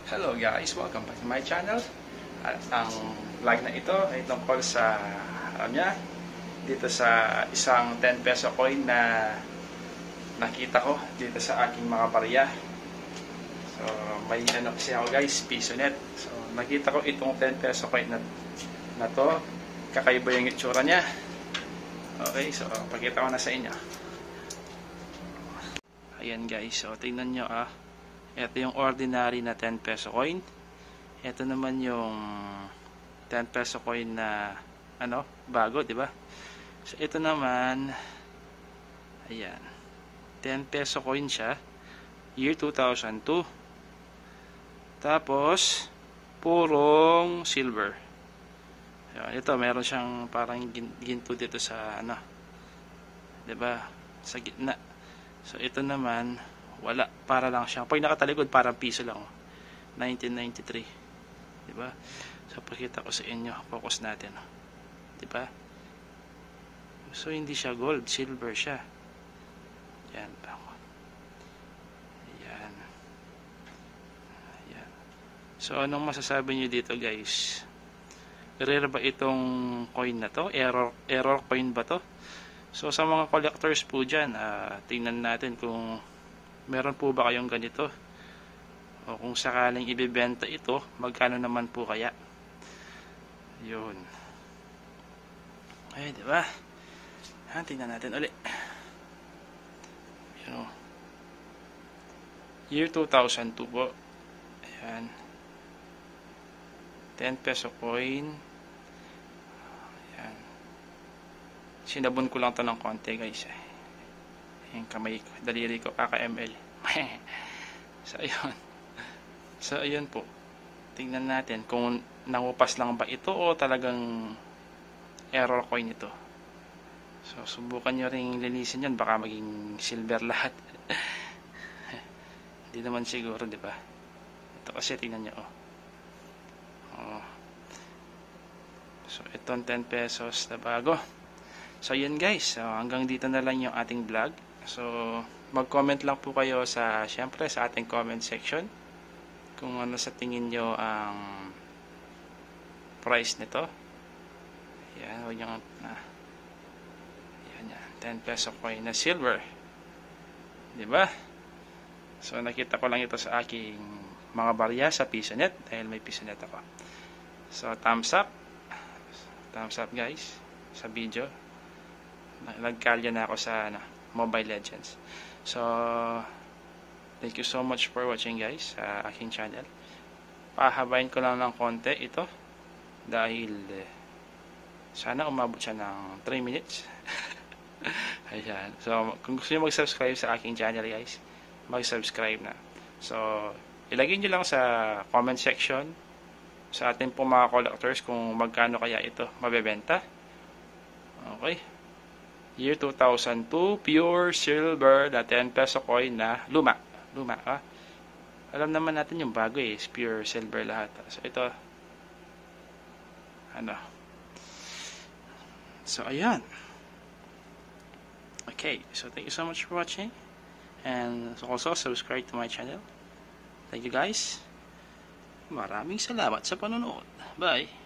Hello guys, welcome back to my channel. At ang vlog na ito ay tungkol sa dito sa isang 10 peso coin na nakita ko dito sa aking mga barya. So may kasi ako guys, piso net. So nakita ko itong 10 peso coin na to, kakaiba yung itsura niya. Okay, so pakita ko na sa inyo. Ayan guys, so tingnan nyo ito yung ordinary na 10 peso coin. Ito naman yung 10 peso coin na bago, di ba? So ito naman, ayan, 10 peso coin siya, year 2002. Tapos purong silver. Ayan, ito meron siyang parang ginto dito sa di ba? Sa gitna. So ito naman wala, para lang siya. Pag nakatalikod, parang piso lang. 1993. Diba? So, pakita ko sa inyo. Focus natin. Diba? So, hindi siya gold. Silver siya. Yan. Yan. Yan. So, anong masasabi nyo dito, guys? Rare ba itong coin na to? Error coin ba to? So, sa mga collectors po dyan, tingnan natin kung meron po ba kayong ganito, o kung sakaling ibebenta ito, magkano naman po kaya. Yun. Ay, diba? Tingnan natin ulit. Yun. Year 2002 po. Ayan. 10 peso coin. Ayan. Sinabon ko lang to ng konti guys. Yung kamay ko, daliri ko, kaka-ml. So, ayun. So, ayun po. Tingnan natin kung nangupas lang ba ito o talagang error coin ito. So, subukan nyo rin linisin yan. Baka maging silver lahat. Hindi naman siguro, di ba? Ito kasi, tingnan nyo, So, itong 10 pesos na bago. So, yun guys. So, hanggang dito na lang yung ating vlog. So, mag-comment lang po kayo syempre sa ating comment section kung ano sa tingin nyo ang price nito. Yan, yan, 10 peso coin na silver. Diba? So, nakita ko lang ito sa aking mga barya sa PisoNet dahil may PisoNet ako. So, thumbs up. Thumbs up guys sa video. Nagkalya na ako sa Mobile Legends. So, thank you so much for watching guys sa aking channel. Pahabain ko lang ng konti ito dahil sana umabot siya ng 3 minutes. Ayan. So, kung gusto niyo mag-subscribe sa aking channel guys, mag-subscribe na. So, ilagay niyo lang sa comment section sa ating po mga collectors kung magkano kaya ito mabebenta. Okay. Year 2002, pure silver na 10 peso coin na luma. Alam naman natin yung bago is pure silver lahat. So ito, So ayan. Okay, so thank you so much for watching. And also subscribe to my channel. Thank you guys. Maraming salamat sa panonood. Bye.